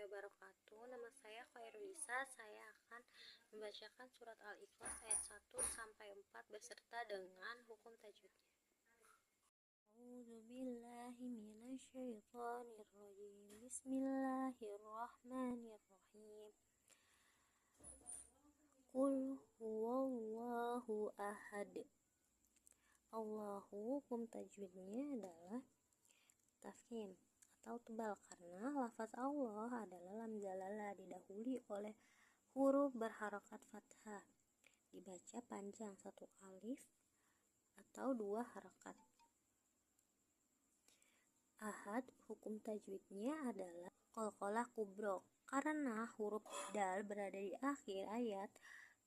wabarakatuh. Nama saya Khairulisa. Saya akan membacakan surat Al-Ikhlas ayat 1 sampai 4 beserta dengan hukum tajwidnya. A'udzubillahi minasyaitonirrajim. Bismillahirrahmanirrahim. Qul huwallahu ahad. Allahu, hukum tajwidnya adalah tafkhim atau tebal karena lafaz Allah adalah lam zalala didahului oleh huruf berharokat fathah, dibaca panjang satu alif atau dua harokat. Ahad, hukum tajwidnya adalah qalqalah kubro karena huruf dal berada di akhir ayat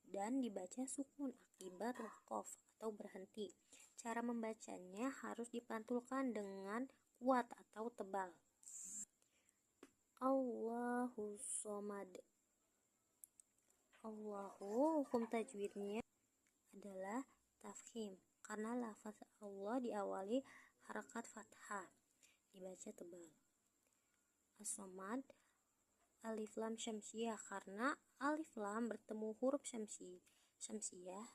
dan dibaca sukun akibat waqaf atau berhenti. Cara membacanya harus dipantulkan dengan kuat atau tebal. Allahu somad. Allahu, hukum tajwidnya adalah tafkhim karena lafaz Allah diawali harakat fathah, dibaca tebal. As-somad, alif lam syamsiyah karena alif lam bertemu huruf syamsiyah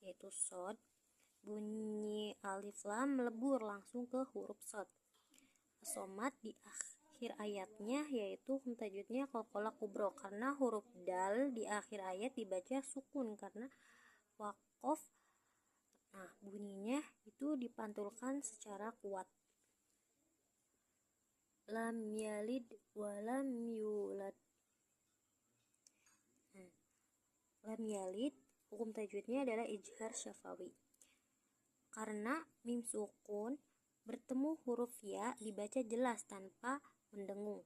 yaitu shod, bunyi alif lam melebur langsung ke huruf shod. As-somad di akhir ayatnya yaitu hukum tajwidnya qalqalah kubro karena huruf dal di akhir ayat dibaca sukun karena waqaf. Nah, bunyinya itu dipantulkan secara kuat. Lam yalid wa lam yulad. Lam yalid, hukum tajwidnya adalah ijhar syafawi karena mim sukun bertemu huruf ya dibaca jelas tanpa mendengung.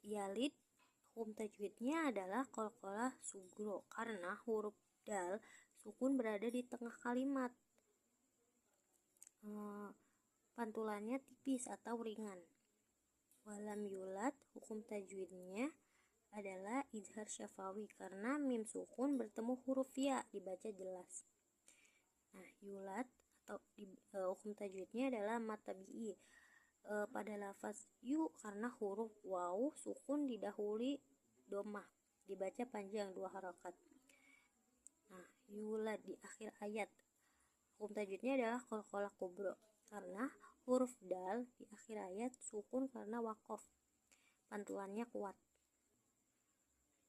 Yalid, hukum tajwidnya adalah qalqalah sugro karena huruf dal sukun berada di tengah kalimat. Pantulannya tipis atau ringan. Walam yulad, hukum tajwidnya adalah ijhar syafawi karena mim sukun bertemu huruf ya dibaca jelas. Nah, yulad atau hukum tajwidnya adalah mad tabi'i pada lafaz yu karena huruf waw sukun didahului domah, dibaca panjang dua harokat. Nah, yulad di akhir ayat, hukum tajwidnya adalah qalqalah kubro karena huruf dal di akhir ayat sukun karena waqaf, pantulannya kuat.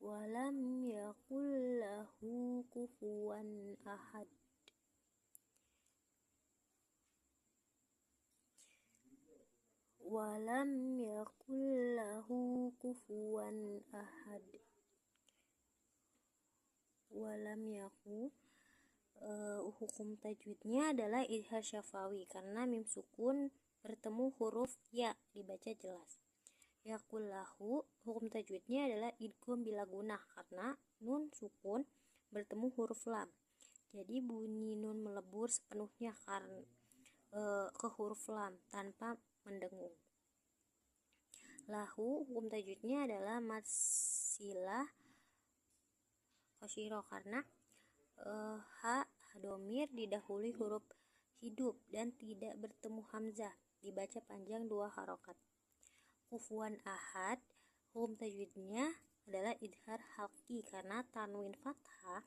Walam yakul lahu kufuwan ahad. Walam yakul lahu kufuwan ahad. Walam yaku, hukum tajwidnya adalah ijhar syafawi karena mim sukun bertemu huruf ya dibaca jelas. Yakul lahu, hukum tajwidnya adalah idgham bila gunah karena nun sukun bertemu huruf lam, jadi bunyi nun melebur sepenuhnya karena ke huruf lam tanpa mendengung. Lahu, hukum tajwidnya adalah mad silah qasyiro karena ha domir didahului huruf hidup dan tidak bertemu hamzah, dibaca panjang dua harokat. Kufuwan ahad, hukum tajwidnya adalah idhar halqi karena tanwin fathah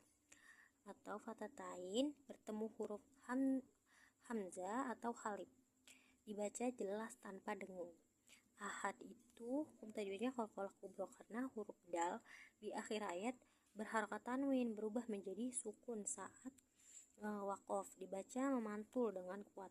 atau fathatain bertemu huruf hamzah atau halib, dibaca jelas tanpa dengung. Ahad itu hukum tajwidnya qalqalah kubro karena huruf dal di akhir ayat berharokat tanwin berubah menjadi sukun saat waqaf, dibaca memantul dengan kuat.